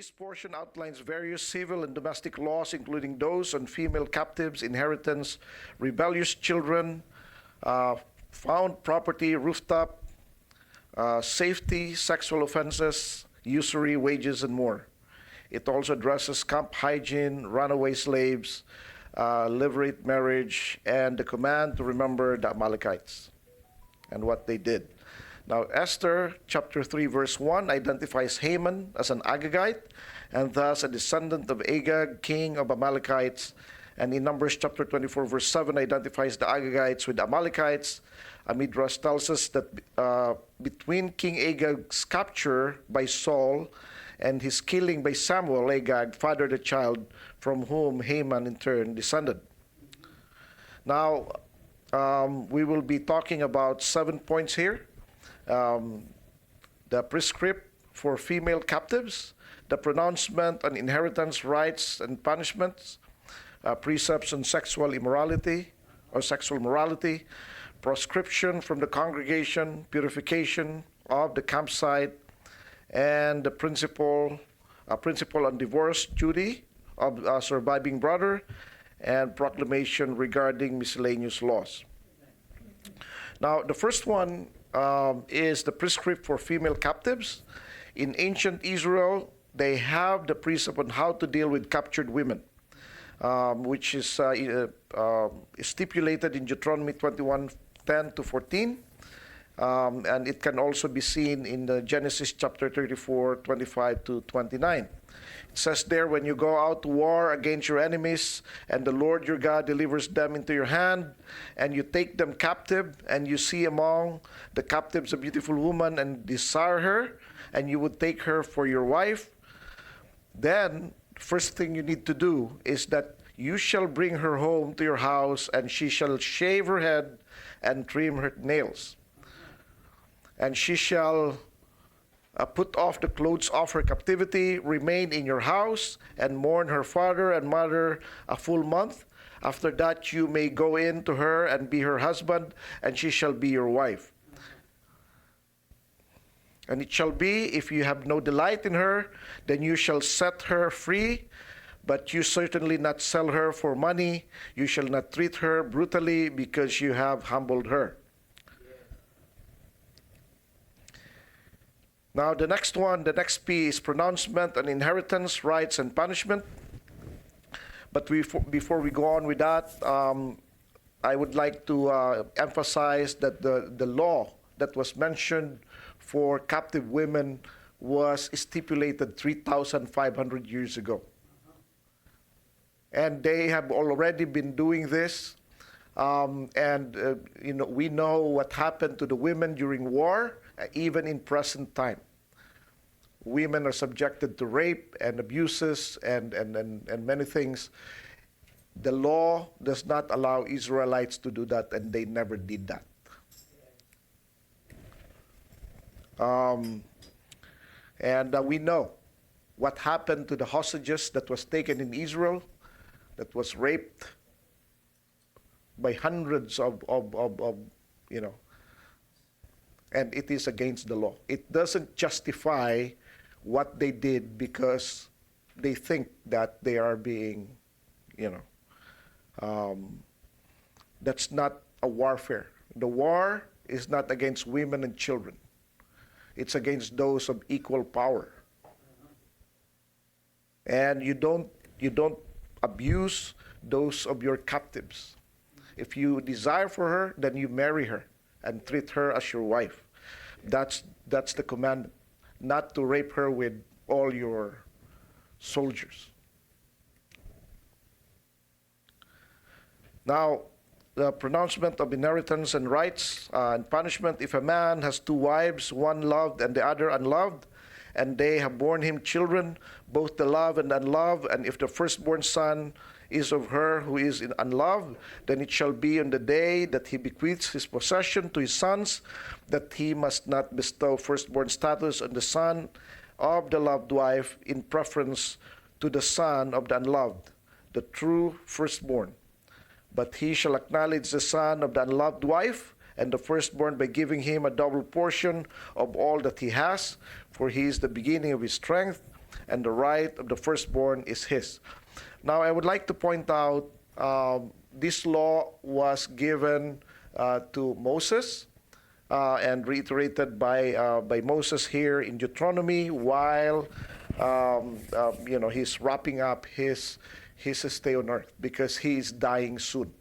This portion outlines various civil and domestic laws, including those on female captives, inheritance, rebellious children, found property, rooftop, safety, sexual offenses, usury, wages, and more. It also addresses camp hygiene, runaway slaves, levirate marriage, and the command to remember the Amalekites and what they did. Now, Esther chapter 3 verse 1 identifies Haman as an Agagite and thus a descendant of Agag, king of Amalekites. And in Numbers chapter 24 verse 7 identifies the Agagites with the Amalekites. A Midrash tells us that between King Agag's capture by Saul and his killing by Samuel, Agag fathered a child from whom Haman in turn descended. Now, we will be talking about 7 points here. The prescript for female captives, the pronouncement on inheritance rights and punishments, precepts on sexual immorality or sexual morality, proscription from the congregation, purification of the campsite, and the principle on divorce duty of a surviving brother, and proclamation regarding miscellaneous laws. Now, the first one is the prescript for female captives. In ancient Israel, they have the precept on how to deal with captured women, which is stipulated in Deuteronomy 21:10-14. And it can also be seen in the Genesis chapter 34, 25-29. It says there, when you go out to war against your enemies, and the Lord your God delivers them into your hand, and you take them captive, and you see among the captives a beautiful woman, and desire her, and you would take her for your wife, then first thing you need to do is that you shall bring her home to your house, and she shall shave her head and trim her nails. And she shall put off the clothes of her captivity, remain in your house, and mourn her father and mother a full month. After that you may go in to her and be her husband, and she shall be your wife. And it shall be, if you have no delight in her, then you shall set her free, but you certainly not sell her for money. You shall not treat her brutally, because you have humbled her. Now, the next P is pronouncement on inheritance, rights, and punishment. But before we go on with that, I would like to emphasize that the law that was mentioned for captive women was stipulated 3,500 years ago. And they have already been doing this. We know what happened to the women during war, even in present time. Women are subjected to rape and abuses and many things. The law does not allow Israelites to do that, and they never did that. We know what happened to the hostages that was taken in Israel, that was raped by hundreds of and it is against the law. It doesn't justify what they did because they think that they are being, that's not a warfare. The war is not against women and children. It's against those of equal power. And you don't abuse those of your captives. If you desire for her, then you marry her and treat her as your wife. That's the command, not to rape her with all your soldiers. Now, the pronouncement of inheritance and rights and punishment. If a man has two wives, one loved and the other unloved, and they have borne him children, both the loved and unloved, and if the firstborn son is of her who is unloved, then it shall be on the day that he bequeaths his possession to his sons, that he must not bestow firstborn status on the son of the loved wife in preference to the son of the unloved, the true firstborn. But he shall acknowledge the son of the unloved wife and the firstborn by giving him a double portion of all that he has, for he is the beginning of his strength. and the right of the firstborn is his. Now, I would like to point out this law was given to Moses and reiterated by Moses here in Deuteronomy while he's wrapping up his stay on earth because he is dying soon.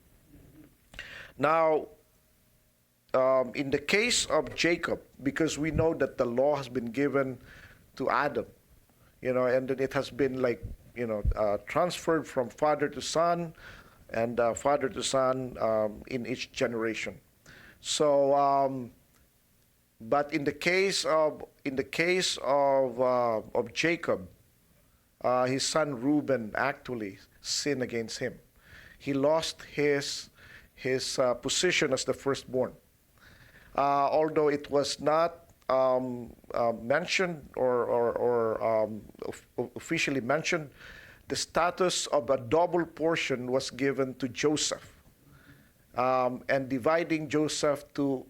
Now, in the case of Jacob, because we know that the law has been given to Adam, and then it has been transferred from father to son, and father to son in each generation. So, but in the case of Jacob, his son Reuben actually sinned against him. He lost his position as the firstborn. Although it was not mentioned or officially mentioned, the status of a double portion was given to Joseph, and dividing Joseph to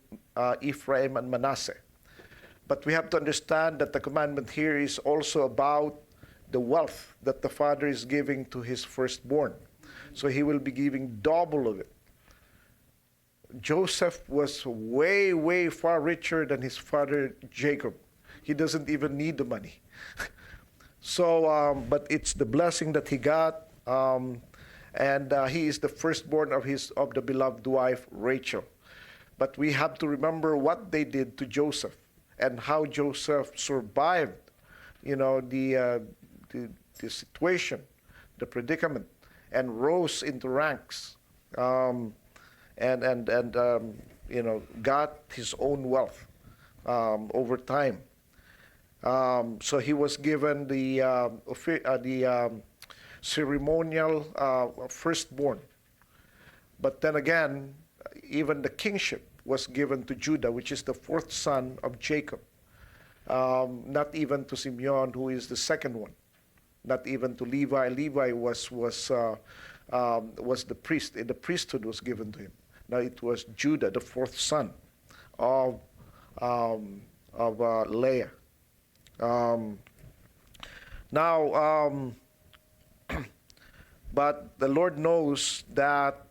Ephraim and Manasseh. But we have to understand that the commandment here is also about the wealth that the father is giving to his firstborn. So he will be giving double of it. Joseph was way, way far richer than his father Jacob. He doesn't even need the money. So, but it's the blessing that he got, and he is the firstborn of the beloved wife Rachel. But we have to remember what they did to Joseph and how Joseph survived, the situation, the predicament, and rose into ranks. And got his own wealth over time. So he was given the ceremonial firstborn. But then again, even the kingship was given to Judah, which is the fourth son of Jacob. Not even to Simeon, who is the second one. Not even to Levi. Levi was the priest. The priesthood was given to him. Now it was Judah, the fourth son of Leah. But the Lord knows that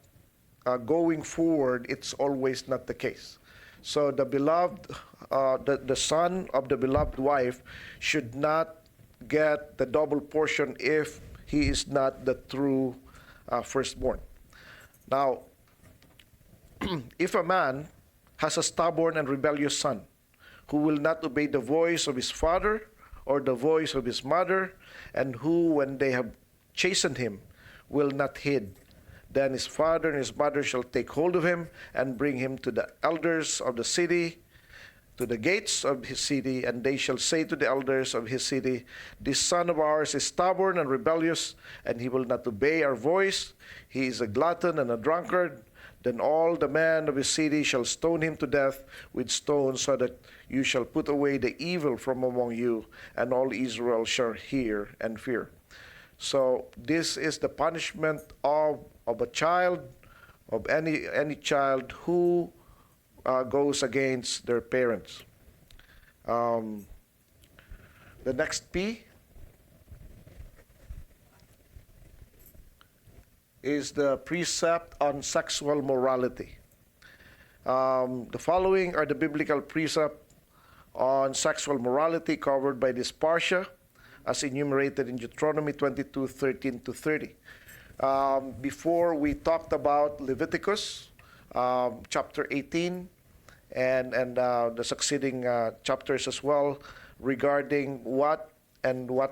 going forward, it's always not the case. So the beloved, the son of the beloved wife should not get the double portion if he is not the true firstborn. Now, if a man has a stubborn and rebellious son who will not obey the voice of his father or the voice of his mother, and who, when they have chastened him, will not heed, then his father and his mother shall take hold of him and bring him to the elders of the city, to the gates of his city, and they shall say to the elders of his city, this son of ours is stubborn and rebellious, and he will not obey our voice. He is a glutton and a drunkard. Then all the men of his city shall stone him to death with stones, so that you shall put away the evil from among you, and all Israel shall hear and fear. So this is the punishment of a child, of any child who goes against their parents. The next P is the precept on sexual morality. The following are the biblical precepts on sexual morality covered by this Parsha, as enumerated in Deuteronomy 22:13-30. Before we talked about Leviticus, chapter 18, and the succeeding chapters as well, regarding what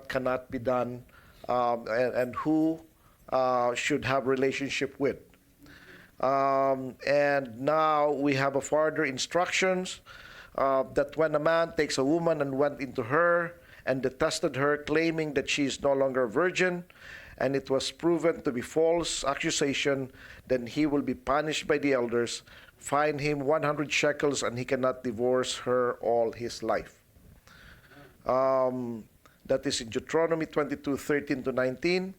cannot be done, and who should have relationship with. And now we have a further instructions that when a man takes a woman and went into her and detested her, claiming that she is no longer a virgin, and it was proven to be false accusation, then he will be punished by the elders, fine him 100 shekels, and he cannot divorce her all his life. That is in Deuteronomy 22:13-19.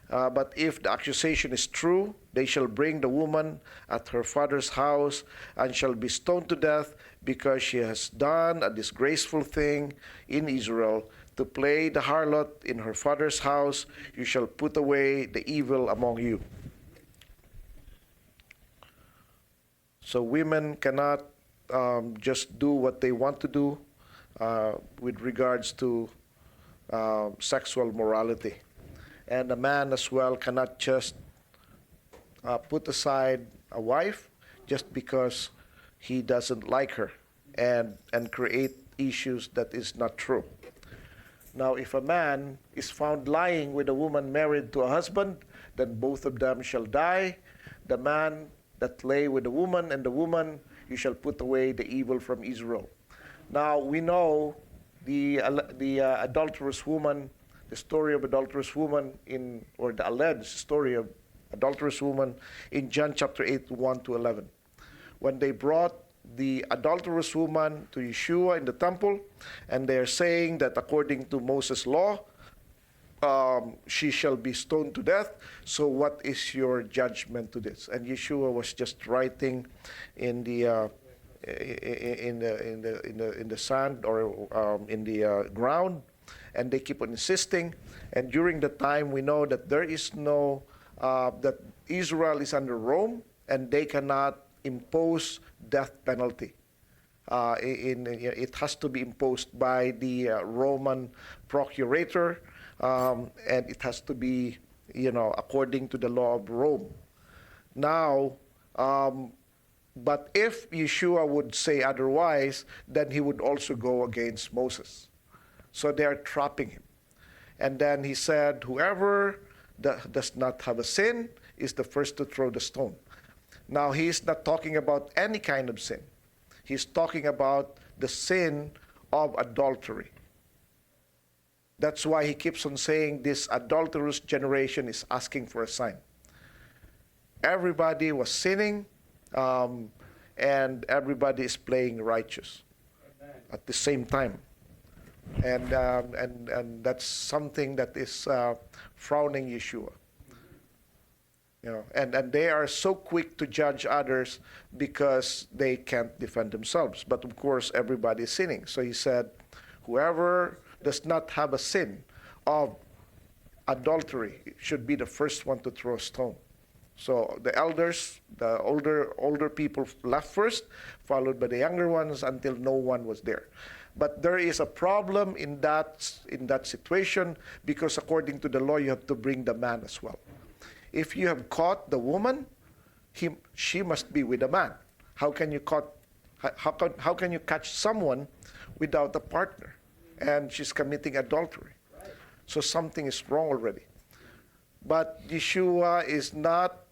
But if the accusation is true, they shall bring the woman at her father's house and shall be stoned to death because she has done a disgraceful thing in Israel. to play the harlot in her father's house. You shall put away the evil among you. So women cannot just do what they want to do with regards to sexual morality. And a man as well cannot just put aside a wife just because he doesn't like her and create issues that is not true. Now, if a man is found lying with a woman married to a husband, then both of them shall die. The man that lay with the woman and the woman, you shall put away the evil from Israel. Now, we know the adulterous woman, the story of adulterous woman or the alleged story of adulterous woman in John chapter 8, 1 to 11. When they brought the adulterous woman to Yeshua in the temple, and they are saying that according to Moses' law, she shall be stoned to death. So what is your judgment to this? And Yeshua was just writing in the sand or in the ground, and they keep on insisting. And during the time, we know that there is no that Israel is under Rome, and they cannot impose death penalty. It has to be imposed by the Roman procurator, and it has to be, according to the law of Rome. Now, but if Yeshua would say otherwise, then he would also go against Moses. So they are trapping him. And then he said, whoever does not have a sin is the first to throw the stone. Now, he is not talking about any kind of sin. He's talking about the sin of adultery. That's why he keeps on saying this adulterous generation is asking for a sign. Everybody was sinning, and everybody is playing righteous at the same time. And that's something that is frowning Yeshua. And they are so quick to judge others because they can't defend themselves. But of course, everybody is sinning. So he said, whoever does not have a sin of adultery should be the first one to throw a stone. So the elders, the older people left first, followed by the younger ones until no one was there. But there is a problem in that situation, because according to the law, you have to bring the man as well. If you have caught the woman, she must be with a man. How can you catch someone without a partner? And she's committing adultery. So something is wrong already. But Yeshua is not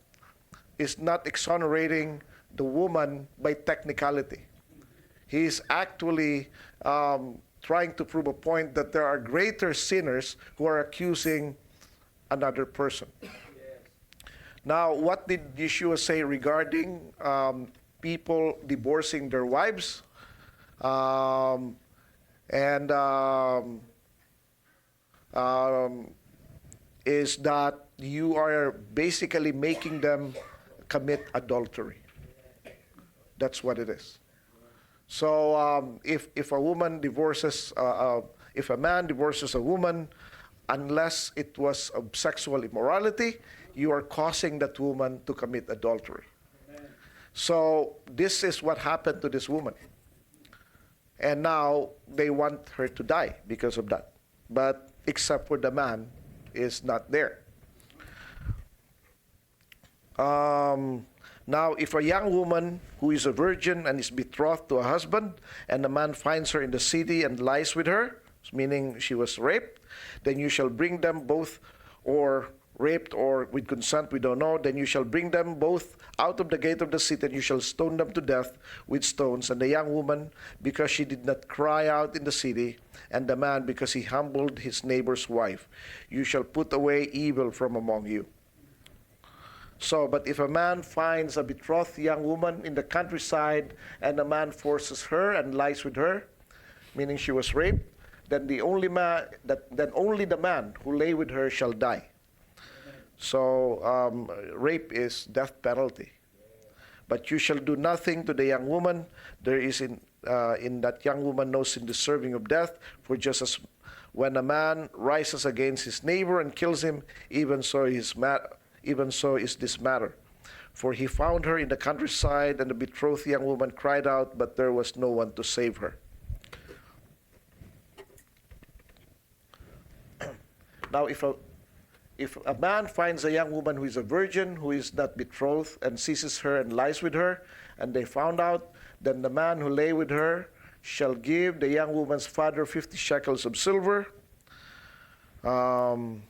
exonerating the woman by technicality. He is actually trying to prove a point that there are greater sinners who are accusing another person. Now, what did Yeshua say regarding people divorcing their wives? Is that you are basically making them commit adultery. That's what it is. So if a woman divorces, if a man divorces a woman, unless it was of sexual immorality, you are causing that woman to commit adultery. Amen. So this is what happened to this woman. And now they want her to die because of that. But except for the man is not there. Now, if a young woman who is a virgin and is betrothed to a husband, and the man finds her in the city and lies with her, meaning she was raped, then you shall bring them both, or raped or with consent, we don't know, then you shall bring them both out of the gate of the city, and you shall stone them to death with stones. And the young woman, because she did not cry out in the city, and the man, because he humbled his neighbor's wife. You shall put away evil from among you. So, but if a man finds a betrothed young woman in the countryside, and the man forces her and lies with her, meaning she was raped, then only the man who lay with her shall die. So rape is death penalty. But you shall do nothing to the young woman. There is in that young woman no sin deserving of death, for just as when a man rises against his neighbor and kills him, even so is this matter. For he found her in the countryside, and the betrothed young woman cried out, but there was no one to save her. Now, if a man finds a young woman who is a virgin, who is not betrothed, and seizes her and lies with her, and they found out, then the man who lay with her shall give the young woman's father 50 shekels of silver, and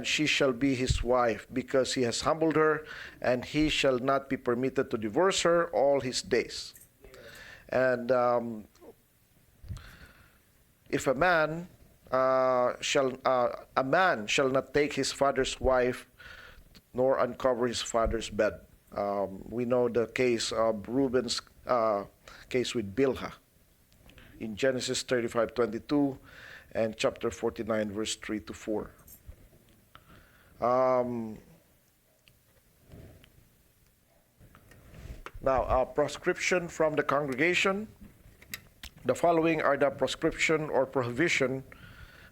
she shall be his wife, because he has humbled her, and he shall not be permitted to divorce her all his days. And if a man shall not take his father's wife, nor uncover his father's bed. We know the case of Reuben's case with Bilhah in Genesis 35:22 and chapter 49, verse 3 to 4. Now, proscription from the congregation. The following are the proscription or prohibition.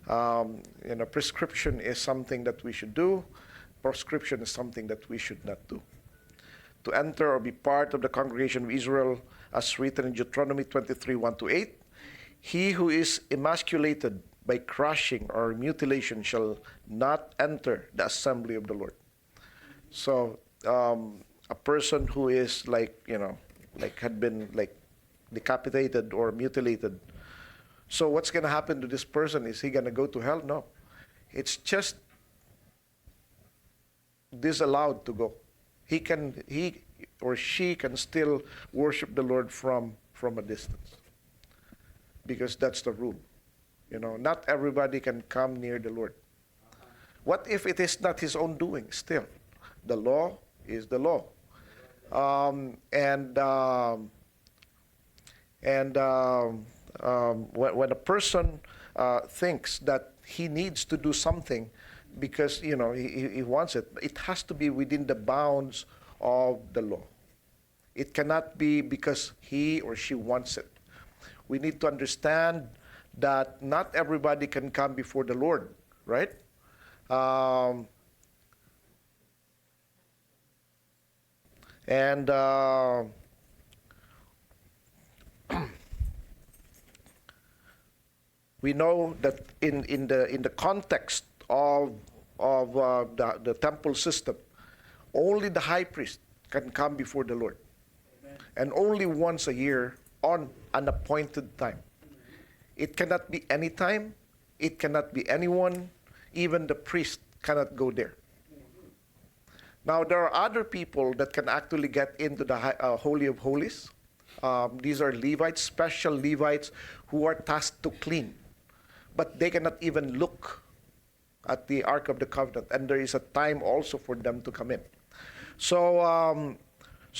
Prescription is something that we should do. Proscription is something that we should not do. To enter or be part of the congregation of Israel, as written in Deuteronomy 23:1-8, he who is emasculated by crushing or mutilation shall not enter the assembly of the Lord. So, a person who is had been decapitated or mutilated. So what's going to happen to this person? Is he going to go to hell? No. It's just disallowed to go. He or she can still worship the Lord from a distance, because that's the rule. Not everybody can come near the Lord. What if it is not his own doing? Still, the law is the law. When a person thinks that he needs to do something because he wants it, it has to be within the bounds of the law. It cannot be because he or she wants it. We need to understand that not everybody can come before the Lord, right? We know that in the context of the temple system, only the high priest can come before the Lord. Amen. And only once a year on an appointed time. It cannot be any time. It cannot be anyone. Even the priest cannot go there. Now, there are other people that can actually get into the Holy of Holies. These are Levites, special Levites who are tasked to clean. But they cannot even look at the Ark of the Covenant, and there is a time also for them to come in. So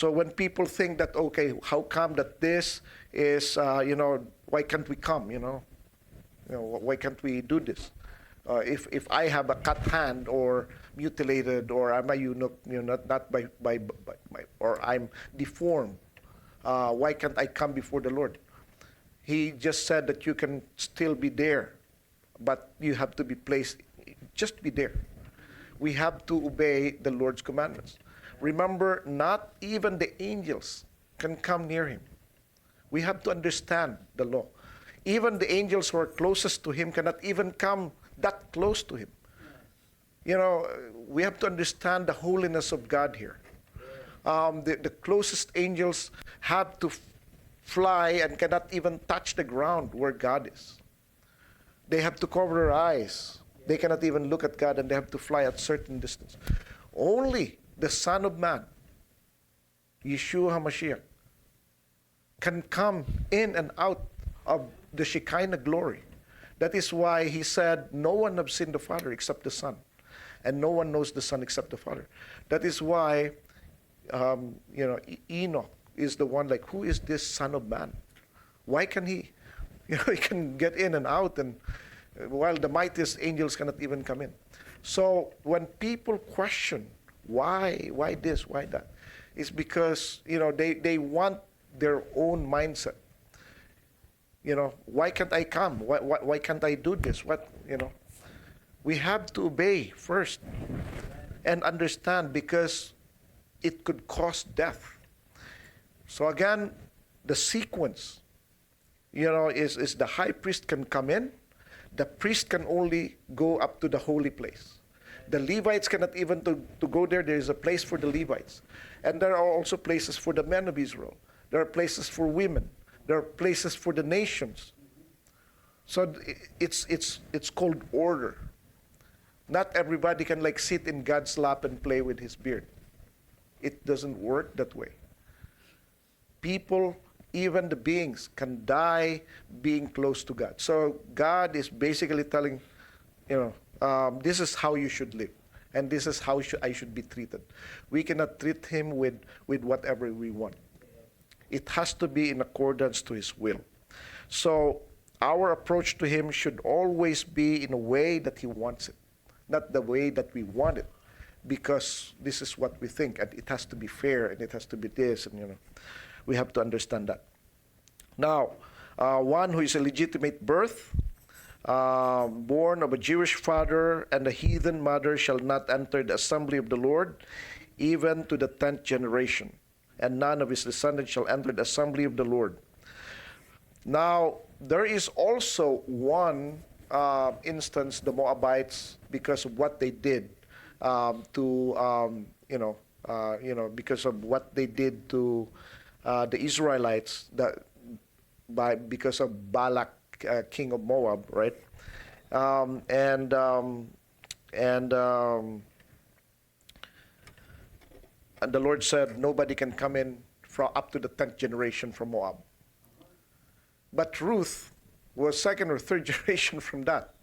when people think that, okay, how come that this is, why can't we come, why can't we do this? If I have a cut hand or mutilated, or am I not by or I'm deformed, why can't I come before the Lord? He just said that you can still be there, but you have to be placed, just be there. We have to obey the Lord's commandments. Remember, not even the angels can come near him. We have to understand the law. Even the angels who are closest to him cannot even come that close to him. We have to understand the holiness of God here. The closest angels have to fly and cannot even touch the ground where God is. They have to cover their eyes. They cannot even look at God, and they have to fly at certain distance. Only the Son of Man, Yeshua HaMashiach, can come in and out of the Shekinah glory. That is why he said, no one has seen the Father except the Son, and no one knows the Son except the Father. That is why, Enoch is the one who is this Son of Man? Why can he? He can get in and out, and while the mightiest angels cannot even come in. So when people question why this, why that, it's because they want their own mindset. Why can't I come? Why can't I do this? We have to obey first and understand, because it could cause death. So again, the sequence, is the high priest can come in. The priest can only go up to the holy place. The Levites cannot even to go there. There is a place for the Levites. And there are also places for the men of Israel. There are places for women. There are places for the nations. So it's called order. Not everybody can sit in God's lap and play with his beard. It doesn't work that way. People, even the beings, can die being close to God. So God is basically telling, this is how you should live. And this is how I should be treated. We cannot treat him with whatever we want. It has to be in accordance to his will. So our approach to him should always be in a way that he wants it, not the way that we want it, because this is what we think, and it has to be fair, and it has to be this, and we have to understand that. Now, one who is a legitimate birth, born of a Jewish father and a heathen mother, shall not enter the assembly of the Lord, even to the 10th generation. And none of his descendants shall enter the assembly of the Lord. Now, there is also one instance, the Moabites, because of what they did because of what they did to the Israelites, because of Balak, king of Moab, right? And the Lord said, nobody can come in up to the 10th generation from Moab. But Ruth was second or third generation from that.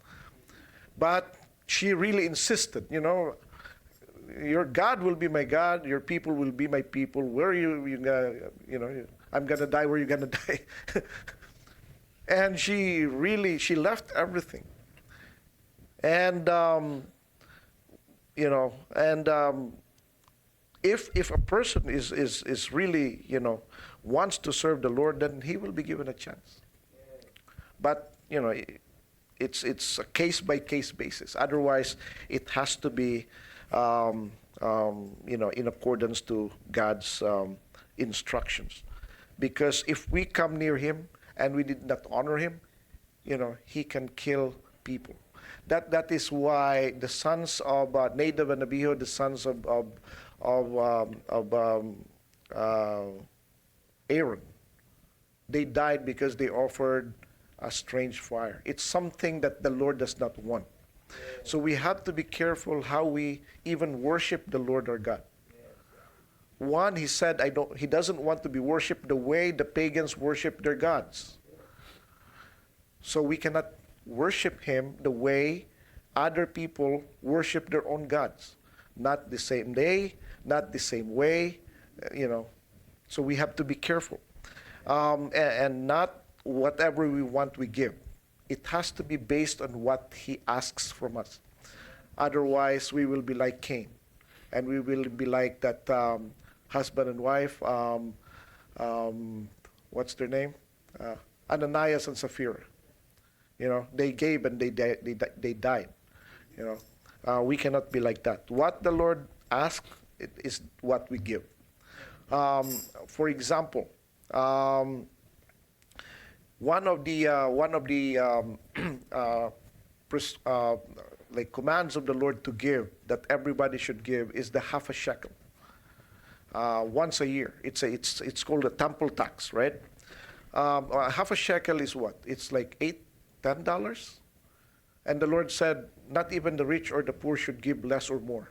But she really insisted, your God will be my God, your people will be my people. Where are you I'm going to die where you're going to die. And she left everything. And, if a person is really, wants to serve the Lord, then he will be given a chance. But, it's a case-by-case basis. Otherwise, it has to be, in accordance to God's instructions. Because if we come near him and we did not honor him, he can kill people. That is why the sons of Nadab and Abihu, the sons of Aaron, they died because they offered a strange fire. It's something that the Lord does not want. So we have to be careful how we even worship the Lord our God. One, he said, he doesn't want to be worshipped the way the pagans worship their gods. So we cannot worship him the way other people worship their own gods. Not the same day, not the same way, So we have to be careful. And not whatever we want we give. It has to be based on what he asks from us. Otherwise, we will be like Cain. And we will be like that husband and wife, what's their name? Ananias and Sapphira. They gave and they died. We cannot be like that. What the Lord asks is what we give. For example, one of the commands of the Lord to give, that everybody should give, is the half a shekel. Once a year. It's called a temple tax, right? Half a shekel is what? It's like $10. And the Lord said, not even the rich or the poor should give less or more.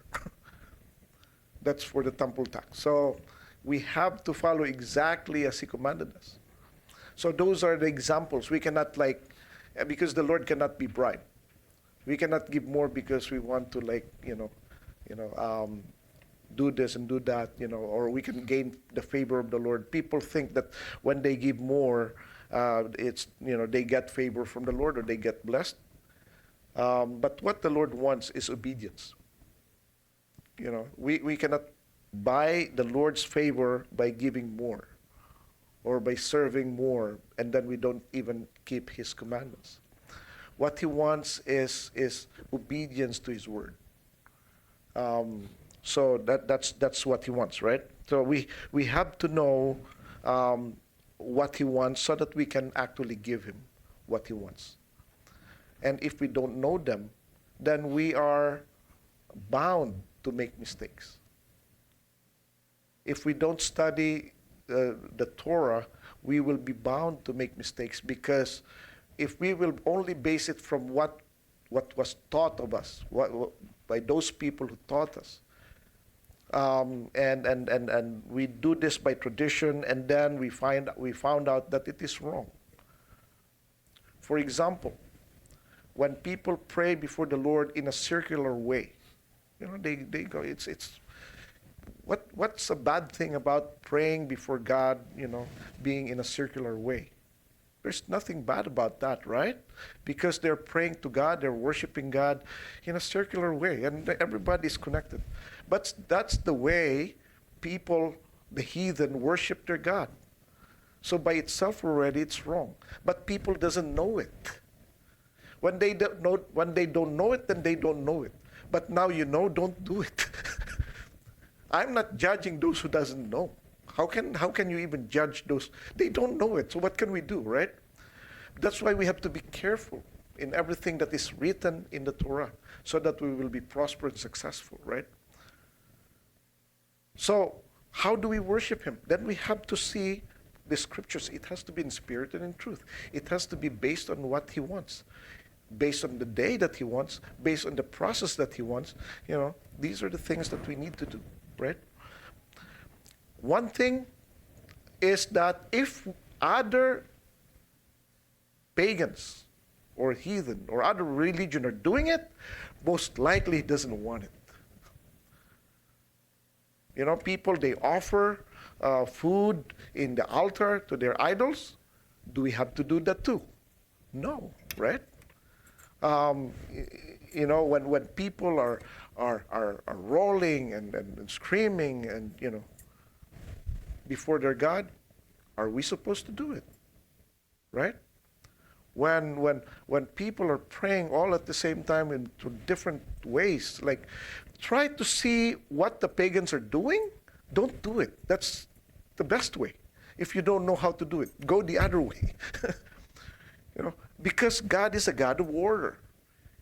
That's for the temple tax. So we have to follow exactly as he commanded us. So those are the examples. We cannot because the Lord cannot be bribed. We cannot give more because we want to do this and do that, or we can gain the favor of the Lord. People think that when they give more, they get favor from the Lord or they get blessed. But what the Lord wants is obedience. We cannot buy the Lord's favor by giving more. or by serving more, and then we don't even keep His commandments. What He wants is obedience to His word. So that's what He wants, right? So we have to know what He wants so that we can actually give Him what He wants. And if we don't know them, then we are bound to make mistakes. If we don't study the Torah, we will be bound to make mistakes, because if we will only base it from what was taught of us, by those people who taught us, and we do this by tradition, and then we found out that it is wrong. For example, when people pray before the Lord in a circular way, they go, what's a bad thing about praying before God, being in a circular way? There's nothing bad about that, right? Because they're praying to God, they're worshiping God in a circular way, and everybody's connected. But that's the way people, the heathen, worship their God. So by itself already, it's wrong. But people doesn't know it. When they don't know it, then they don't know it. But now don't do it. I'm not judging those who doesn't know. How can you even judge those? They don't know it. So what can we do, right? That's why we have to be careful in everything that is written in the Torah, so that we will be prosperous and successful, right? So how do we worship Him? Then we have to see the scriptures. It has to be in spirit and in truth. It has to be based on what He wants, based on the day that He wants, based on the process that He wants. These are the things that we need to do, right? One thing is that if other pagans or heathen or other religion are doing it, most likely He doesn't want it. People, they offer food in the altar to their idols. Do we have to do that too? No, right? When people are rolling and screaming and before their God, are we supposed to do it? Right? When people are praying all at the same time in different ways, like, try to see what the pagans are doing. Don't do it. That's the best way. If you don't know how to do it, go the other way. Because God is a God of order.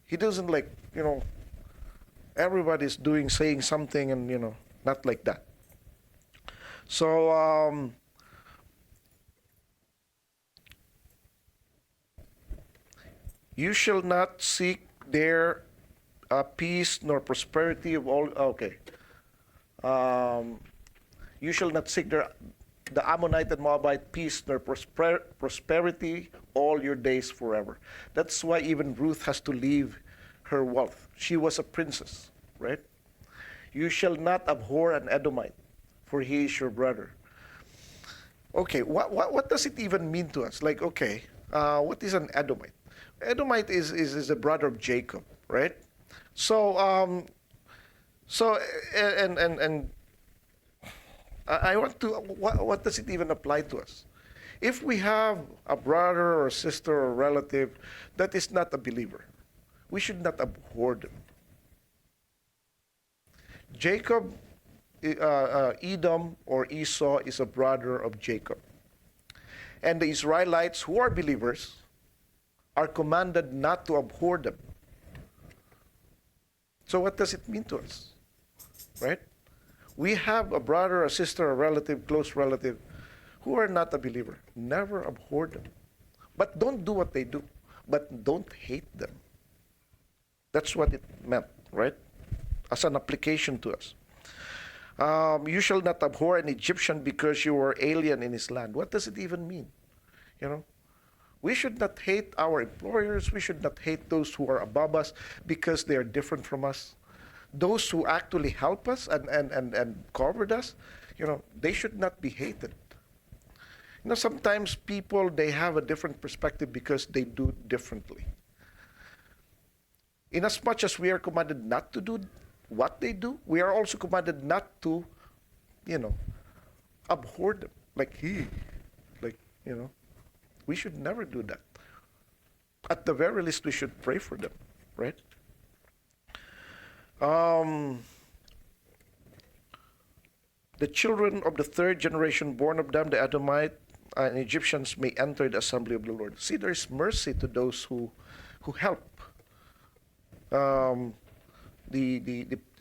He doesn't everybody's saying something and, not like that. So, you shall not seek their peace nor prosperity of all. Okay. You shall not seek the Ammonite and Moabite peace nor prosperity all your days forever. That's why even Ruth has to leave her wealth. She was a princess, right? You shall not abhor an Edomite, for he is your brother. Okay, what does it even mean to us? Like, okay, what is an Edomite? Edomite is a brother of Jacob, right? So, and I want to, what does it even apply to us? If we have a brother or a sister or a relative that is not a believer, we should not abhor them. Jacob, Edom or Esau is a brother of Jacob. And the Israelites who are believers are commanded not to abhor them. So what does it mean to us? Right? We have a brother, a sister, a relative, close relative, who are not a believer. Never abhor them. But don't do what they do. But don't hate them. That's what it meant, right? As an application to us. You shall not abhor an Egyptian because you are alien in his land. What does it even mean? We should not hate our employers. We should not hate those who are above us because they are different from us. Those who actually help us and covered us, they should not be hated. Sometimes people, they have a different perspective because they do differently. Inasmuch as we are commanded not to do what they do, we are also commanded not to, abhor them. Like, You know, we should never do that. At the very least, we should pray for them, right? The children of the third generation born of them, the Edomite and Egyptians, may enter the assembly of the Lord. See, there is mercy to those who help the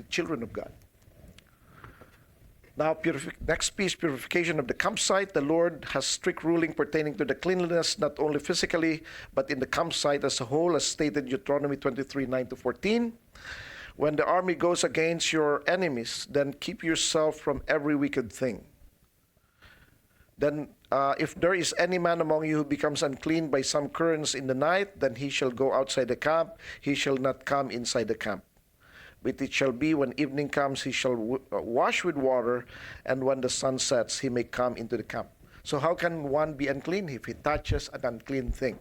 children of God. Now, next piece, purification of the campsite. The Lord has strict ruling pertaining to the cleanliness, not only physically, but in the campsite as a whole, as stated in Deuteronomy 23:9-14. When the army goes against your enemies, then keep yourself from every wicked thing. Then, if there is any man among you who becomes unclean by some occurrence in the night, then he shall go outside the camp. He shall not come inside the camp. But it shall be when evening comes, he shall wash with water, and when the sun sets, he may come into the camp. So how can one be unclean? If he touches an unclean thing.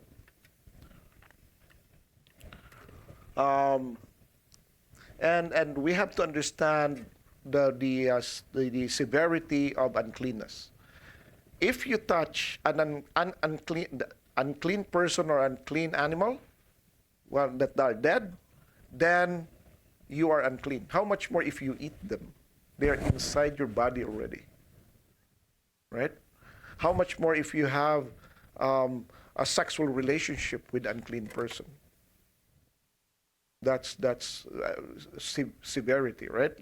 And we have to understand the severity of uncleanness. If you touch an unclean person or unclean animal, well, that are dead, then you are unclean. How much more if you eat them? They are inside your body already, right? How much more if you have a sexual relationship with an unclean person? That's severity, right?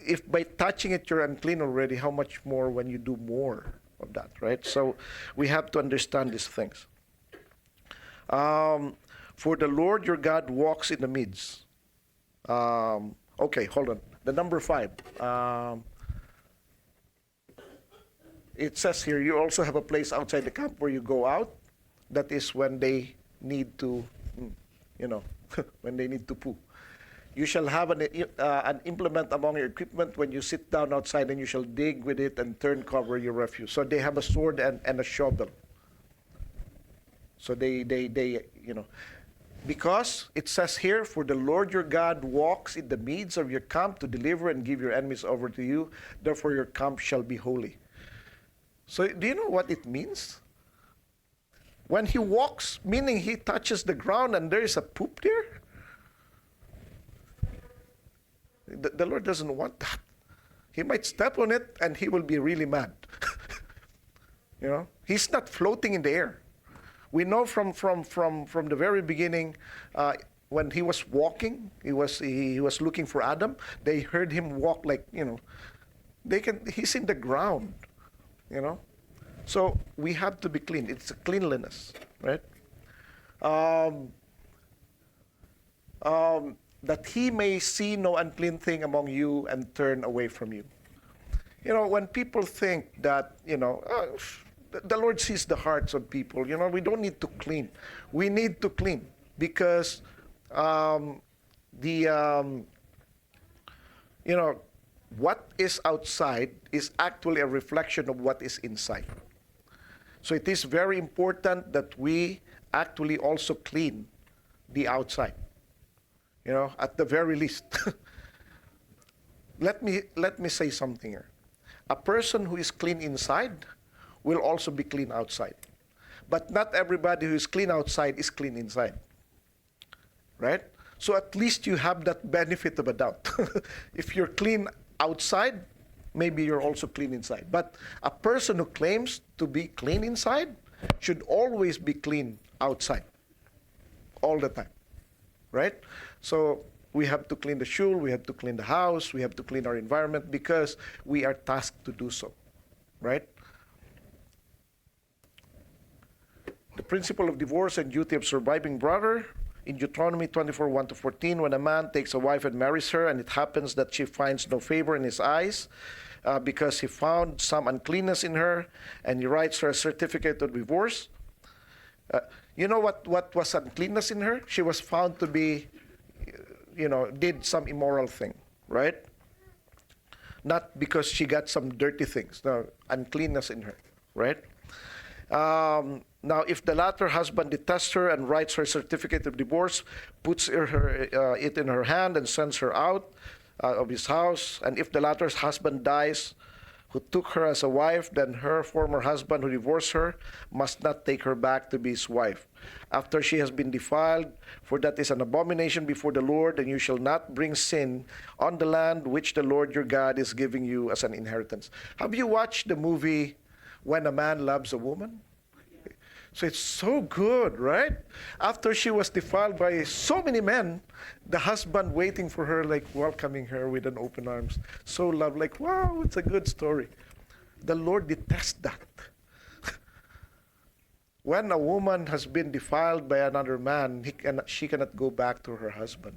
If by touching it you're unclean already, how much more when you do more of that, right? So we have to understand these things. For the Lord your God walks in the midst. Okay, hold on. The number 5. It says here, you also have a place outside the camp where you go out. That is when they need to, when they need to poo. You shall have an implement among your equipment when you sit down outside, and you shall dig with it and turn cover your refuse. So they have a sword and a shovel. So they because it says here, for the Lord your God walks in the midst of your camp to deliver and give your enemies over to you. Therefore your camp shall be holy. So do you know what it means? When he walks, meaning he touches the ground and there is a poop there. The Lord doesn't want that. He might step on it and he will be really mad. He's not floating in the air. We know from the very beginning, when he was walking, he was looking for Adam. They heard him walk like, he's in the ground, So we have to be clean. It's a cleanliness, right? That he may see no unclean thing among you and turn away from you. When people think that, the Lord sees the hearts of people. We don't need to clean. We need to clean because what is outside is actually a reflection of what is inside. So it is very important that we actually also clean the outside. At the very least. Let me say something here. A person who is clean inside will also be clean outside. But not everybody who is clean outside is clean inside. Right? So at least you have that benefit of a doubt. If you're clean outside, maybe you're also clean inside. But a person who claims to be clean inside should always be clean outside. All the time. Right? So we have to clean the shul, we have to clean the house, we have to clean our environment because we are tasked to do so. Right? The principle of divorce and duty of surviving brother. In Deuteronomy 24:1-14, when a man takes a wife and marries her, and it happens that she finds no favor in his eyes because he found some uncleanness in her, and he writes her a certificate of divorce. You know what was uncleanness in her? She was found to be, did some immoral thing, right? Not because she got some dirty things. No, uncleanness in her, right? Now, if the latter husband detests her and writes her certificate of divorce, puts it in her hand and sends her out of his house, and if the latter's husband dies who took her as a wife, then her former husband who divorced her must not take her back to be his wife after she has been defiled, for that is an abomination before the Lord, and you shall not bring sin on the land which the Lord your God is giving you as an inheritance. Have you watched the movie When a Man Loves a Woman? So it's so good, right? After she was defiled by so many men, the husband waiting for her, like welcoming her with an open arms. So love, like, wow, it's a good story. The Lord detests that. When a woman has been defiled by another man, she cannot go back to her husband.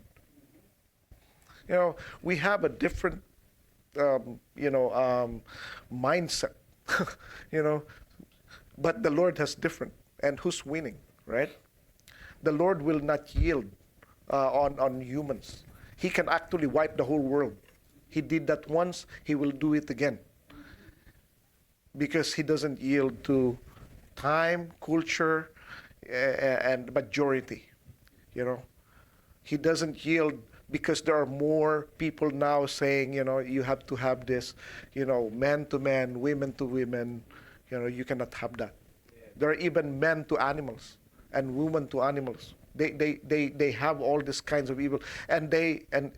You know, we have a different, mindset, but the Lord has different. And who's winning, right? The Lord will not yield on humans. He can actually wipe the whole world. He did that once, he will do it again. Because he doesn't yield to time, culture, and majority. He doesn't yield because there are more people now saying, you have to have this, men to men, women to women. You cannot have that. There are even men to animals and women to animals. They have all these kinds of evil, and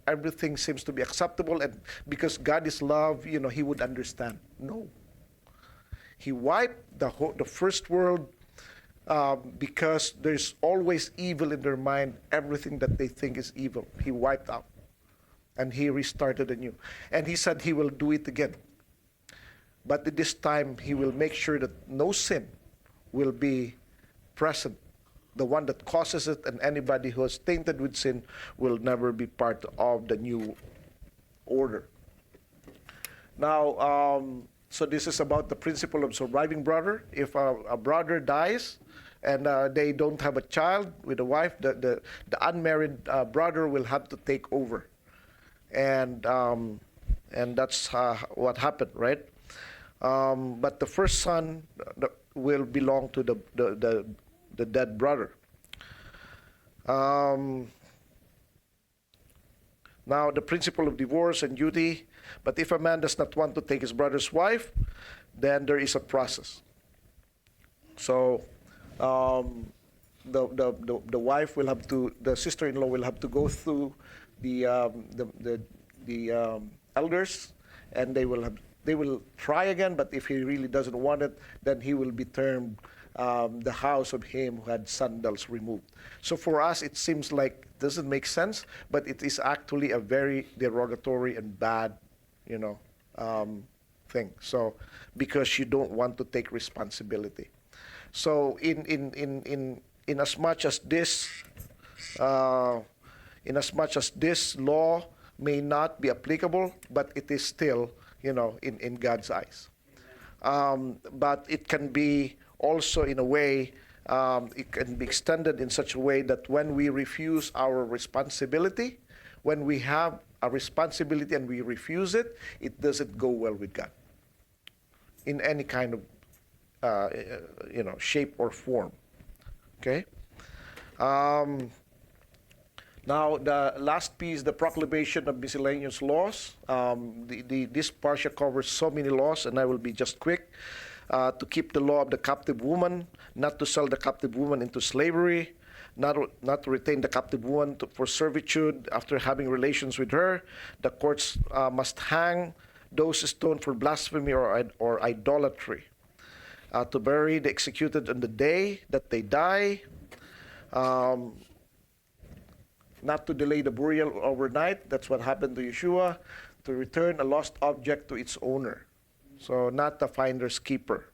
everything seems to be acceptable. And because God is love, He would understand. No, He wiped the first world because there's always evil in their mind. Everything that they think is evil, He wiped out, and He restarted anew. And He said He will do it again. But at this time, He will make sure that no sin will be present. The one that causes it, and anybody who is tainted with sin will never be part of the new order. Now, so this is about the principle of surviving brother. If a brother dies and they don't have a child with a wife, the unmarried brother will have to take over. And that's what happened, right? But the first son will belong to the dead brother. Now, the principle of divorce and duty. But if a man does not want to take his brother's wife, then there is a process. So, the wife will have to, the sister-in-law will have to go through the elders, and they will try again, but if he really doesn't want it, then he will be termed the house of him who had sandals removed. So for us, it seems like doesn't make sense, but it is actually a very derogatory and bad, thing. So because you don't want to take responsibility. So in as much as this law may not be applicable, but it is still in God's eyes. But it can be also in a way, it can be extended in such a way that when we refuse our responsibility, when we have a responsibility and we refuse it, it doesn't go well with God in any kind of, shape or form. Okay? Now, the last piece, the proclamation of miscellaneous laws. This Parsha covers so many laws, and I will be just quick. To keep the law of the captive woman, not to sell the captive woman into slavery, not to retain the captive woman for servitude after having relations with her. The courts must hang those stoned for blasphemy or idolatry. To bury the executed on the day that they die. Not to delay the burial overnight. That's what happened to Yeshua. To return a lost object to its owner. So not the finder's keeper.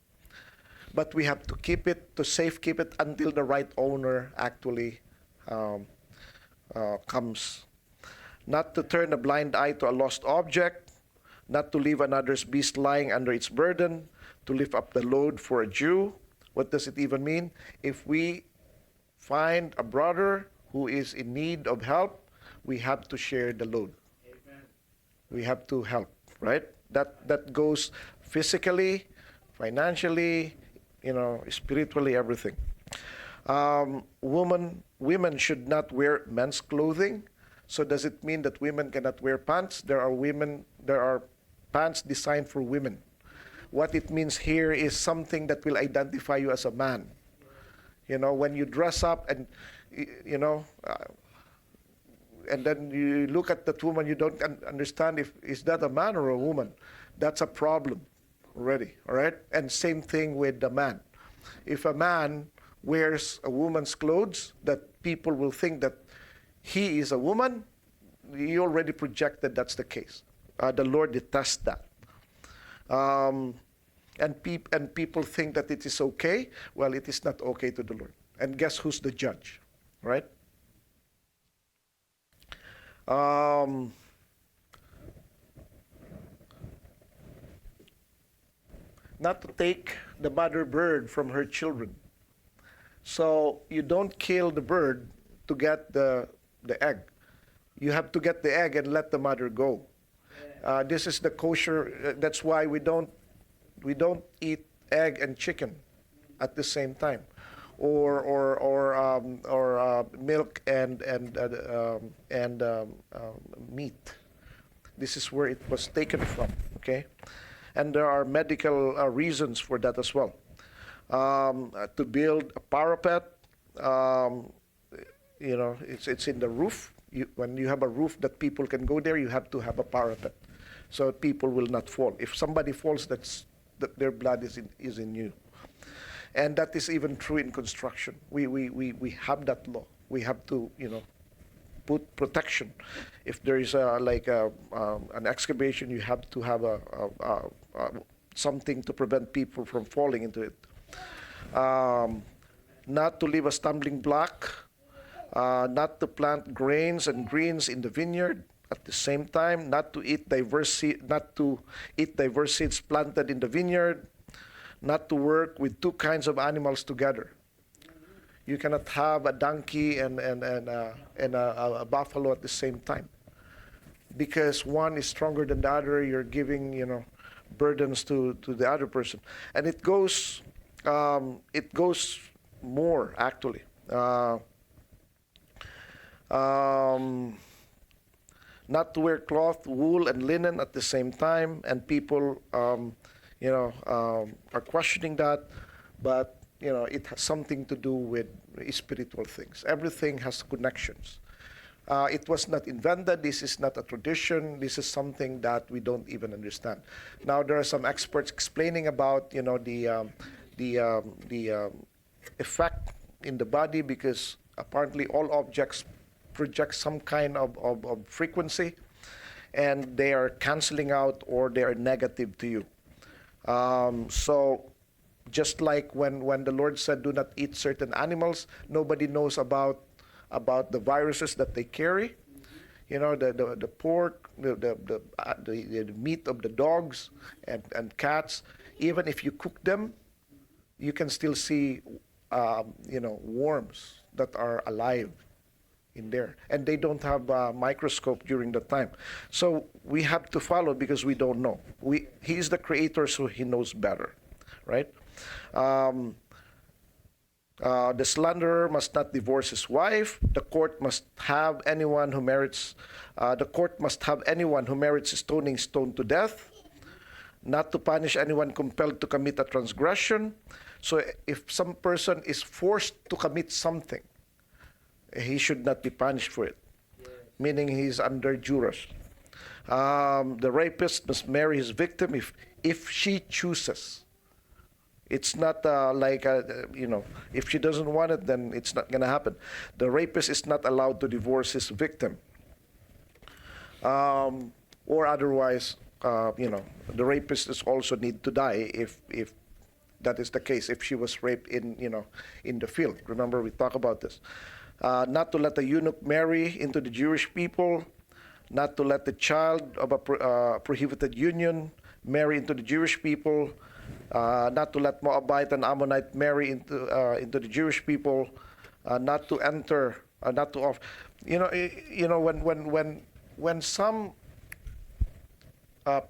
But we have to keep it, to safekeep it until the right owner actually comes. Not to turn a blind eye to a lost object. Not to leave another's beast lying under its burden. To lift up the load for a Jew. What does it even mean? If we find a brother who is in need of help, we have to share the load. Amen. We have to help, right? That goes physically, financially, spiritually, everything. Women should not wear men's clothing. So does it mean that women cannot wear pants? There are pants designed for women. what it means here is something that will identify you as a man. You know, when you dress up and, you know, and then you look at that woman, you don't understand if is that a man or a woman. That's a problem already, all right? And same thing with the man. If a man wears a woman's clothes, that people will think that he is a woman, you already projected that's the case. The Lord detests that. And people think that it is okay. Well, it is not okay to the Lord. And guess who's the judge, right? Not to take the mother bird from her children. So you don't kill the bird to get the egg. You have to get the egg and let the mother go. This is the kosher. That's why we don't eat egg and chicken at the same time, or milk and meat. This is where it was taken from. Okay, and there are medical reasons for that as well. To build a parapet, you know, it's in the roof. When you have a roof that people can go there, you have to have a parapet, so people will not fall. If somebody falls, their blood is in you, and that is even true in construction. We have that law. We have to, you know, put protection. If there is an excavation, you have to have something to prevent people from falling into it. Not to leave a stumbling block. Not to plant grains and greens in the vineyard at the same time, not to eat diverse seeds planted in the vineyard, not to work with two kinds of animals together. You cannot have a donkey and a buffalo at the same time, because one is stronger than the other. You're giving, you know, burdens to the other person, and it goes more actually. Not to wear cloth, wool, and linen at the same time, and people, you know, are questioning that, but you know, it has something to do with spiritual things. Everything has connections. It was not invented. This is not a tradition. This is something that we don't even understand. Now there are some experts explaining about, you know, the effect in the body, because apparently all objects project some kind of frequency, and they are canceling out or they are negative to you. So just like when the Lord said, do not eat certain animals, nobody knows about the viruses that they carry. You know, the pork, the meat of the dogs and cats, even if you cook them, you can still see, you know, worms that are alive in there, and they don't have a microscope during the time. So we have to follow, because we don't know. He's the creator, so he knows better, right? The slanderer must not divorce his wife. The court must have anyone who merits stoning stoned to death. Not to punish anyone compelled to commit a transgression. So if some person is forced to commit something, he should not be punished for it, meaning he's under duress. The rapist must marry his victim if she chooses. It's not you know, if she doesn't want it, then it's not going to happen. The rapist is not allowed to divorce his victim. Or otherwise, you know, the rapist is also need to die if that is the case, if she was raped in, you know, in the field. Remember, we talked about this. Not to let a eunuch marry into the Jewish people, not to let the child of a prohibited union marry into the Jewish people, not to let Moabite and Ammonite marry into the Jewish people, not to enter, not to off. You know, when some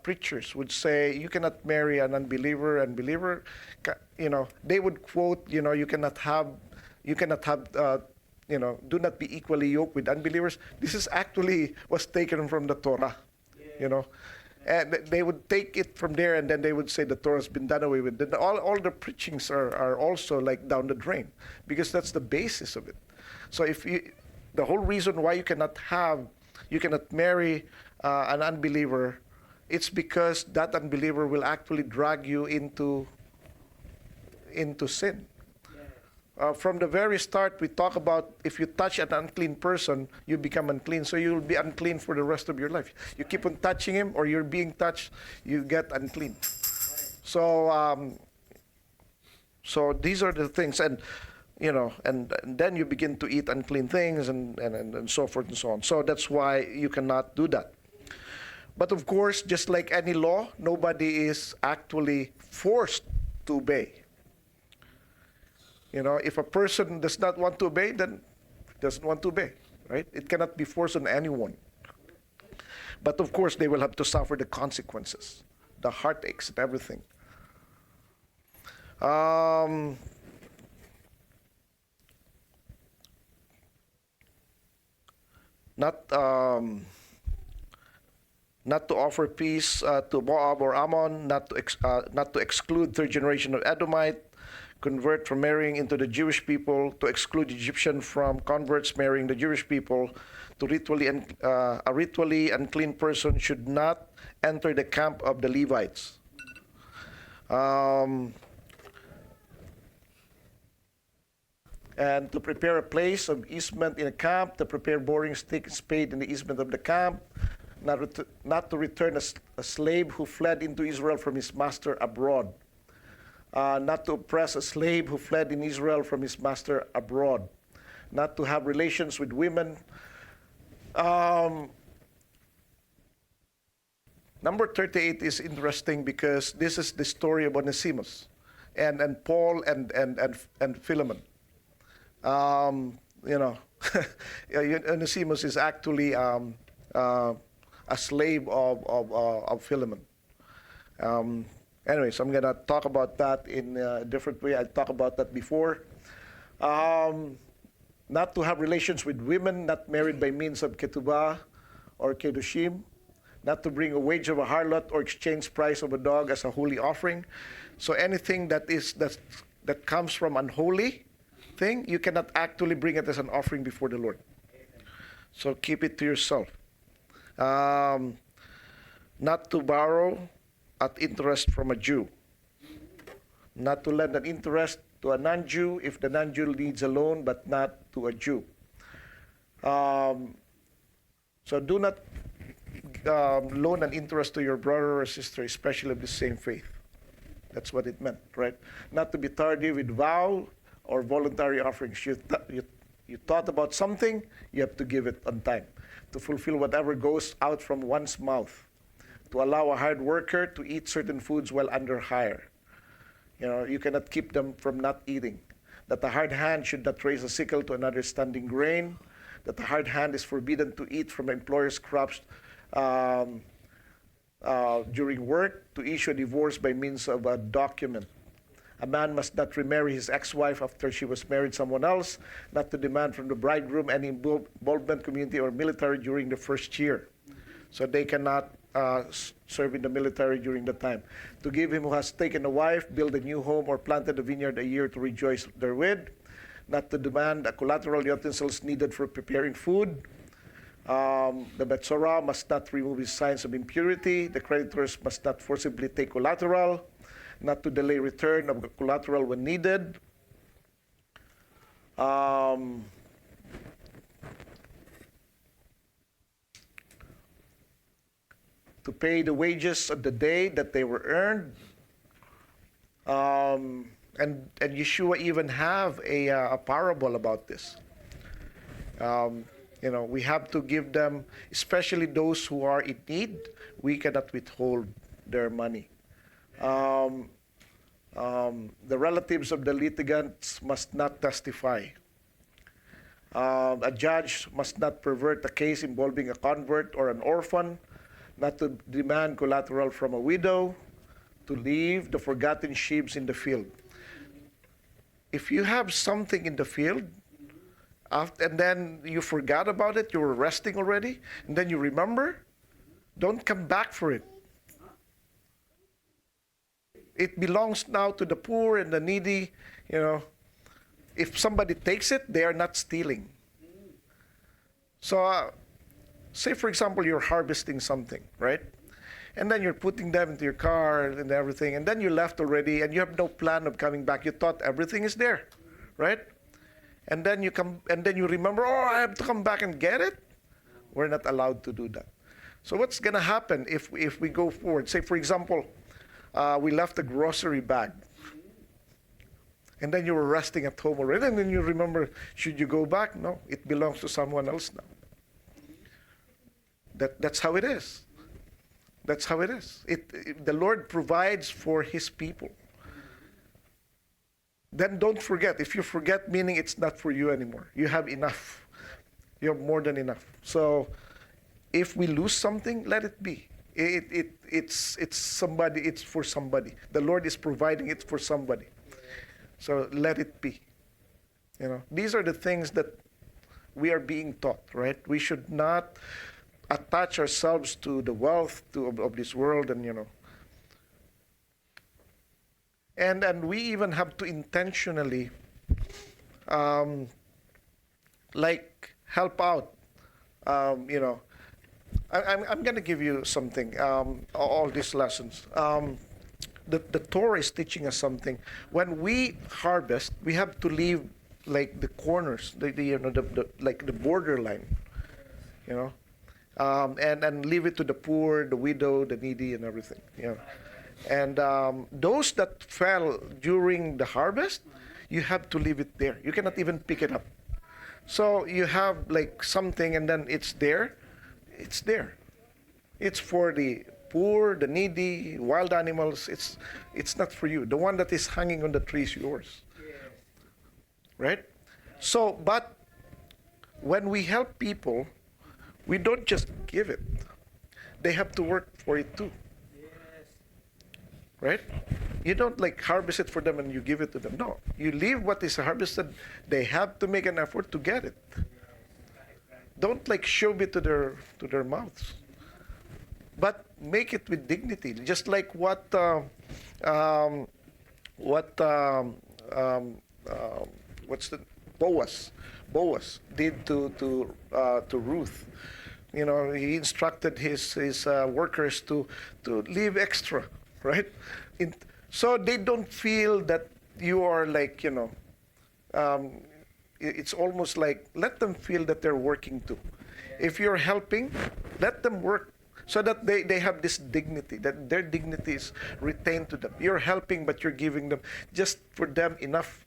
preachers would say you cannot marry an unbeliever, you know, they would quote, you know, you cannot have. You know, do not be equally yoked with unbelievers. This is actually was taken from the Torah, you know. And they would take it from there, and then they would say the Torah's been done away with. Then all the preachings are also like down the drain, because that's the basis of it. So the whole reason why you cannot marry an unbeliever, it's because that unbeliever will actually drag you into sin. From the very start, we talk about if you touch an unclean person, you become unclean. So you'll be unclean for the rest of your life. You keep on touching him, or you're being touched, you get unclean. So, so these are the things, and and then you begin to eat unclean things, and so forth and so on. So that's why you cannot do that. But of course, just like any law, nobody is actually forced to obey. If a person does not want to obey, then doesn't want to obey, right? It cannot be forced on anyone. But of course, they will have to suffer the consequences, the heartaches and everything. Not to offer peace to Moab or Ammon, not to exclude third generation of Edomite, convert from marrying into the Jewish people, to exclude Egyptian from converts marrying the Jewish people, to a ritually unclean person should not enter the camp of the Levites. And to prepare a place of easement in a camp, to prepare boring stick and spade in the easement of the camp, not to return a slave who fled into Israel from his master abroad. Not to oppress a slave who fled in Israel from his master abroad, not to have relations with women. Number 38 is interesting because this is the story of Onesimus and Paul and Philemon. Onesimus is actually a slave of Philemon. Anyway, so I'm going to talk about that in a different way. I talked about that before. Not to have relations with women not married by means of ketubah or kedushim. Not to bring a wage of a harlot or exchange price of a dog as a holy offering. So anything that comes from unholy thing, you cannot actually bring it as an offering before the Lord. So keep it to yourself. Not to borrow at interest from a Jew. Not to lend an interest to a non-Jew if the non-Jew needs a loan, but not to a Jew. So do not loan an interest to your brother or sister, especially of the same faith. That's what it meant, right? Not to be tardy with vow or voluntary offerings. You thought about something, you have to give it on time to fulfill whatever goes out from one's mouth. To allow a hard worker to eat certain foods while under hire. You cannot keep them from not eating. That the hard hand should not raise a sickle to another standing grain. That the hard hand is forbidden to eat from the employer's crops during work. To issue a divorce by means of a document. A man must not remarry his ex-wife after she was married someone else. Not to demand from the bridegroom any involvement, community, or military during the first year. So they cannot serve in the military during the time. To give him who has taken a wife, build a new home, or planted a vineyard a year to rejoice therewith. Not to demand a collateral utensils needed for preparing food. The Betzorah must not remove his signs of impurity. The creditors must not forcibly take collateral. Not to delay return of collateral when needed. To pay the wages of the day that they were earned. And Yeshua even have a parable about this. We have to give them, especially those who are in need, we cannot withhold their money. The relatives of the litigants must not testify. A judge must not pervert a case involving a convert or an orphan. Not to demand collateral from a widow, to leave the forgotten sheep in the field. If you have something in the field, and then you forgot about it, you were resting already, and then you remember, don't come back for it. It belongs now to the poor and the needy. You know, if somebody takes it, they are not stealing. So, say for example, you're harvesting something, right? And then you're putting them into your car and everything, and then you left already, and you have no plan of coming back. You thought everything is there, right? And then you come, and then you remember, oh, I have to come back and get it. We're not allowed to do that. So what's going to happen if we go forward? Say, for example, we left a grocery bag, and then you were resting at home already, and then you remember, should you go back? No, it belongs to someone else now. That's how it is. That's how it is. The Lord provides for His people. Then don't forget. If you forget, meaning it's not for you anymore. You have enough. You have more than enough. So if we lose something, let it be. It's somebody. It's for somebody. The Lord is providing it for somebody. So let it be. You know, these are the things that we are being taught, right? We should not attach ourselves to the wealth of this world, and you know. And we even have to intentionally, like help out. You know, I'm going to give you something. All these lessons. The Torah is teaching us something. When we harvest, we have to leave like the corners, like the borderline. You know. And leave it to the poor, the widow, the needy, and everything. You know. And those that fell during the harvest, you have to leave it there. You cannot even pick it up. So you have like something, and then it's there. It's there. It's for the poor, the needy, wild animals. It's not for you. The one that is hanging on the tree is yours. Right? So, but when we help people, we don't just give it. They have to work for it too. Right? You don't like harvest it for them and you give it to them. No. You leave what is harvested. They have to make an effort to get it. Don't like shove it to their mouths. But make it with dignity. Just like what what's the Boaz did to Ruth. You know, he instructed his workers to leave extra, right? So they don't feel that you are like, you know, it's almost like let them feel that they're working too. If you're helping, let them work so that they have this dignity, that their dignity is retained to them. You're helping, but you're giving them just for them enough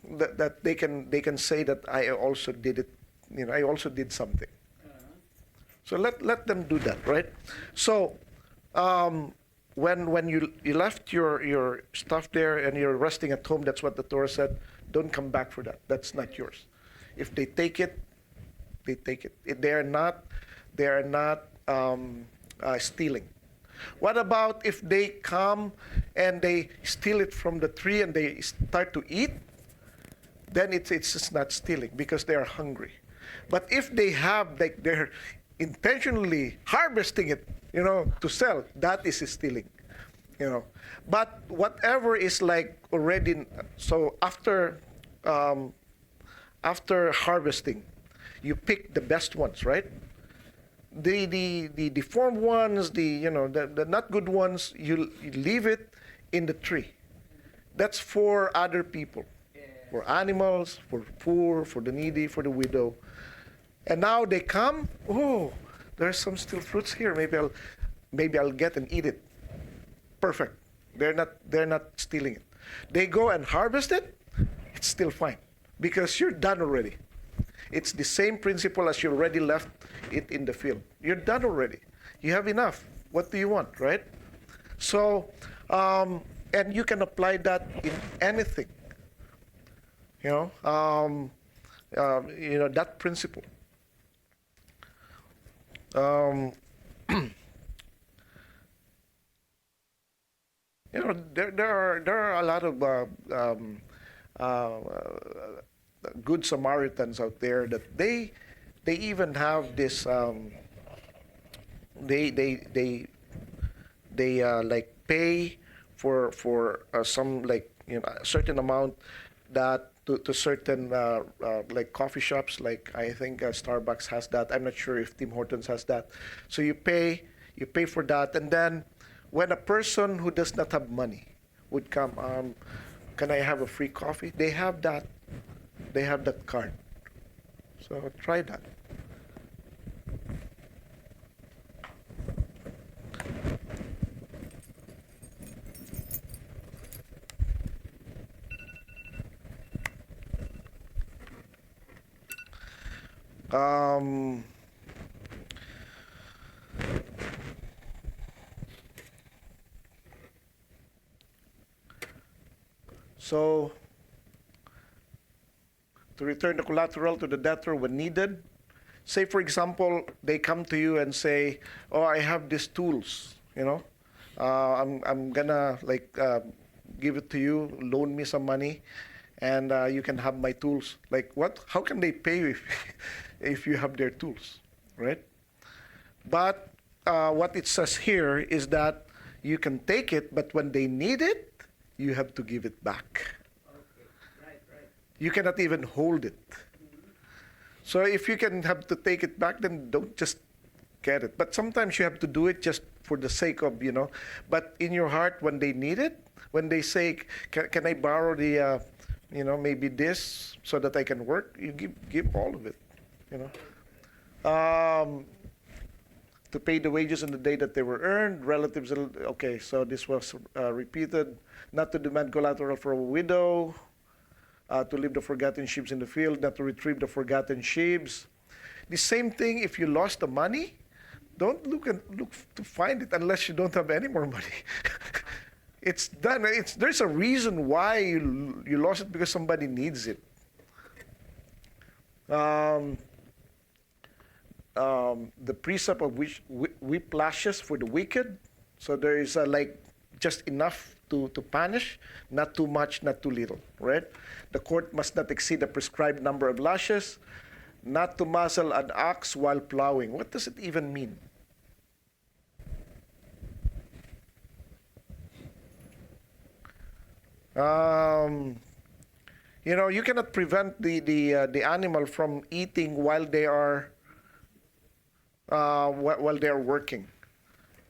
that they can say that I also did it, you know, I also did something. So let them do that, right? So when you left your stuff there and you're resting at home, that's what the Torah said. Don't come back for that. That's not yours. If they take it, they take it. They are not stealing. What about if they come and they steal it from the tree and they start to eat? Then it's just not stealing because they are hungry. But if they have, like, they're intentionally harvesting it, you know, to sell, that is stealing, you know. But whatever is like already, so after harvesting, you pick the best ones, right? The deformed ones, the not good ones, you leave it in the tree. That's for other people. For animals, for poor, for the needy, for the widow. And now they come, oh, there's some still fruits here. Maybe I'll get and eat it. Perfect. They're not stealing it. They go and harvest it, it's still fine. Because you're done already. It's the same principle as you already left it in the field. You're done already. You have enough. What do you want, right? So, and you can apply that in anything. You know, that principle. You know, there are a lot of good Samaritans out there that they even have this they like pay for some, like, a certain amount that to certain like coffee shops, like I think Starbucks has that. I'm not sure if Tim Hortons has that. So you pay for that, and then when a person who does not have money would come, can I have a free coffee? They have that. They have that card. So try that. Um, so, to return the collateral to the debtor when needed. Say, for example, they come to you and say, "Oh, I have these tools. I'm gonna give it to you. Loan me some money, and you can have my tools." Like what? How can they pay you if you have their tools, right? But what it says here is that you can take it, but when they need it, you have to give it back. You cannot even hold it. So if you can have to take it back, then don't just get it. But sometimes you have to do it just for the sake of, But in your heart, when they need it, when they say, can I borrow the, maybe this so that I can work, you give all of it, to pay the wages on the day that they were earned, relatives, okay, so this was repeated, not to demand collateral for a widow, to leave the forgotten sheep in the field, not to retrieve the forgotten sheep. The same thing if you lost the money, don't look to find it unless you don't have any more money. It's done. There's a reason why you lost it, because somebody needs it. The precept of which whiplashes for the wicked. So there is just enough to punish, not too much, not too little, right? The court must not exceed the prescribed number of lashes, not to muzzle an ox while plowing. What does it even mean? You cannot prevent the animal from eating while they are working.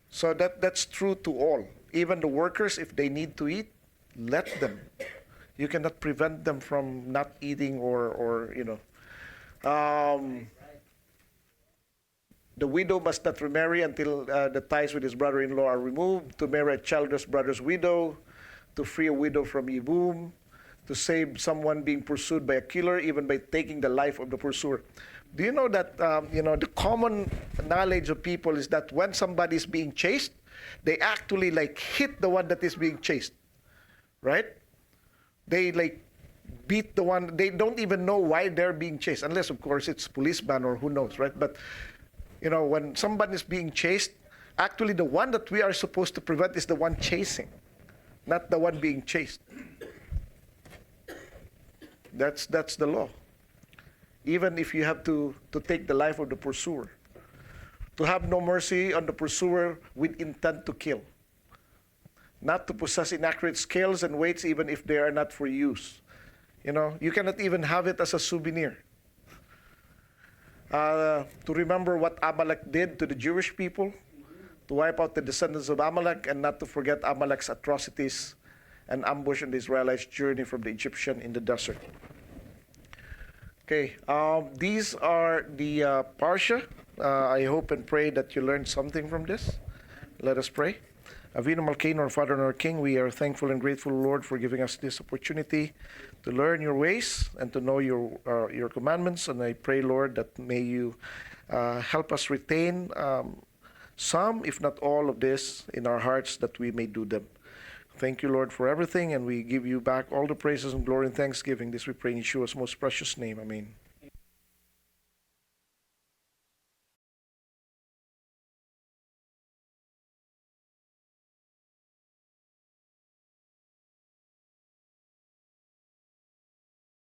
So that's true to all. Even the workers, if they need to eat, let them. You cannot prevent them from not eating or. The widow must not remarry until the ties with his brother-in-law are removed, to marry a childless brother's widow, to free a widow from yibum, to save someone being pursued by a killer, even by taking the life of the pursuer. Do you know that, the common knowledge of people is that when somebody is being chased, they actually hit the one that is being chased, right? They beat the one, they don't even know why they're being chased, unless of course it's policeman or who knows, right? But, when somebody is being chased, actually the one that we are supposed to prevent is the one chasing, not the one being chased. That's the law. Even if you have to take the life of the pursuer. To have no mercy on the pursuer with intent to kill. Not to possess inaccurate scales and weights even if they are not for use. You cannot even have it as a souvenir. To remember what Amalek did to the Jewish people, to wipe out the descendants of Amalek, and not to forget Amalek's atrocities and ambush on the Israelites' journey from the Egyptian in the desert. Okay, these are the Parsha. I hope and pray that you learned something from this. Let us pray. Avinu Malkeinu, our Father and our King, we are thankful and grateful, Lord, for giving us this opportunity to learn your ways and to know your commandments. And I pray, Lord, that may you help us retain some, if not all of this in our hearts, that we may do them. Thank you, Lord, for everything, and we give you back all the praises and glory and thanksgiving. This we pray in Yeshua's most precious name. Amen.